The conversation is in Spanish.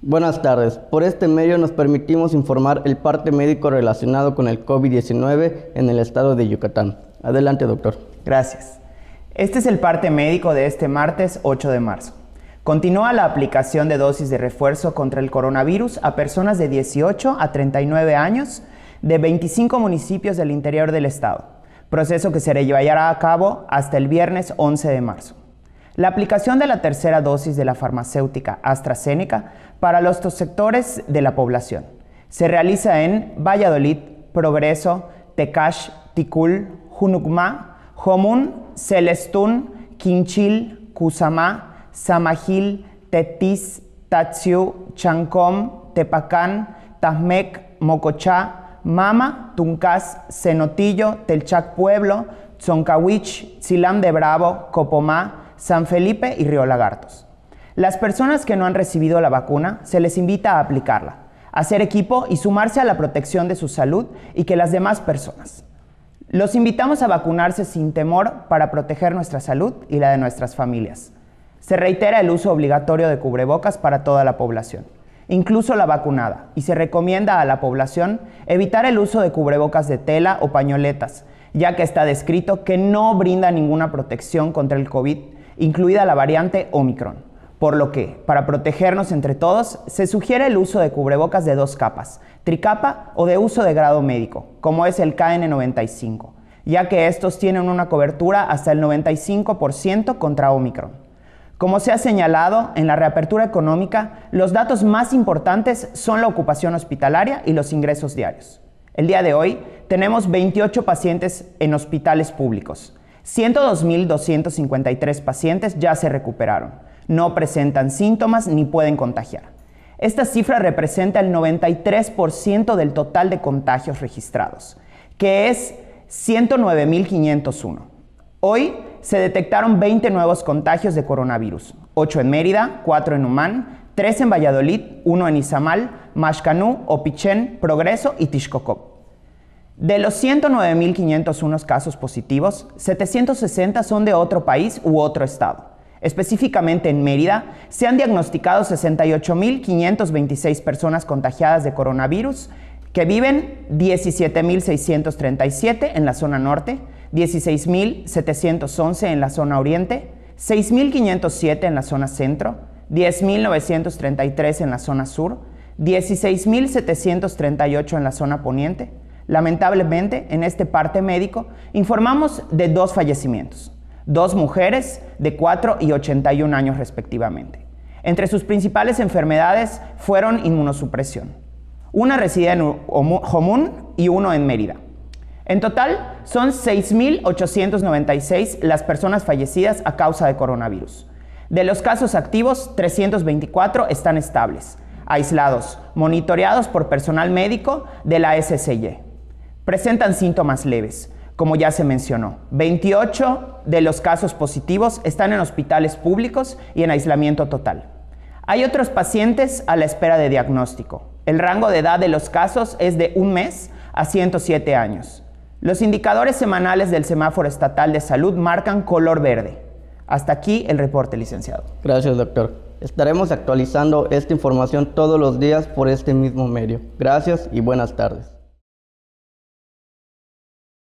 Buenas tardes. Por este medio nos permitimos informar el parte médico relacionado con el COVID-19 en el estado de Yucatán. Adelante, doctor. Gracias. Este es el parte médico de este martes 8 de marzo. Continúa la aplicación de dosis de refuerzo contra el coronavirus a personas de 18 a 39 años de 25 municipios del interior del estado, proceso que se llevará a cabo hasta el viernes 11 de marzo. La aplicación de la tercera dosis de la farmacéutica AstraZeneca para los dos sectores de la población se realiza en Valladolid, Progreso, Tecash, Ticul, Junucmá, Jomún, Celestún, Quinchil, Cusamá, Samajil, Tetis, Tatsiu, Chancom, Tepacán, Tajmec, Mocochá, Mama, Tuncás, Cenotillo, Telchac Pueblo, Tzoncahuich, Xilam de Bravo, Copomá, San Felipe y Río Lagartos. Las personas que no han recibido la vacuna se les invita a aplicarla, a hacer equipo y sumarse a la protección de su salud y que las demás personas. Los invitamos a vacunarse sin temor para proteger nuestra salud y la de nuestras familias. Se reitera el uso obligatorio de cubrebocas para toda la población, incluso la vacunada, y se recomienda a la población evitar el uso de cubrebocas de tela o pañoletas, ya que está descrito que no brinda ninguna protección contra el COVID, incluida la variante Omicron, por lo que, para protegernos entre todos, se sugiere el uso de cubrebocas de 2 capas, tricapa o de uso de grado médico, como es el KN95, ya que estos tienen una cobertura hasta el 95% contra Omicron. Como se ha señalado, en la reapertura económica, los datos más importantes son la ocupación hospitalaria y los ingresos diarios. El día de hoy tenemos 28 pacientes en hospitales públicos. 102.253 pacientes ya se recuperaron. No presentan síntomas ni pueden contagiar. Esta cifra representa el 93% del total de contagios registrados, que es 109.501. Hoy se detectaron 20 nuevos contagios de coronavirus, 8 en Mérida, 4 en Humán, 3 en Valladolid, 1 en Izamal, Maxcanú, Opichén, Progreso y Tixcocop. De los 109.501 casos positivos, 760 son de otro país u otro estado. Específicamente en Mérida, se han diagnosticado 68.526 personas contagiadas de coronavirus, que viven 17.637 en la zona norte, 16.711 en la zona oriente, 6.507 en la zona centro, 10.933 en la zona sur, 16.738 en la zona poniente. Lamentablemente, en este parte médico, informamos de 2 fallecimientos, 2 mujeres de 4 y 81 años respectivamente. Entre sus principales enfermedades fueron inmunosupresión. Una reside en Jomún y 1 en Mérida. En total, son 6.896 las personas fallecidas a causa de coronavirus. De los casos activos, 324 están estables, aislados, monitoreados por personal médico de la SCY. Presentan síntomas leves, como ya se mencionó. 28 de los casos positivos están en hospitales públicos y en aislamiento total. Hay otros pacientes a la espera de diagnóstico. El rango de edad de los casos es de 1 mes a 107 años. Los indicadores semanales del Semáforo Estatal de Salud marcan color verde. Hasta aquí el reporte, licenciado. Gracias, doctor. Estaremos actualizando esta información todos los días por este mismo medio. Gracias y buenas tardes.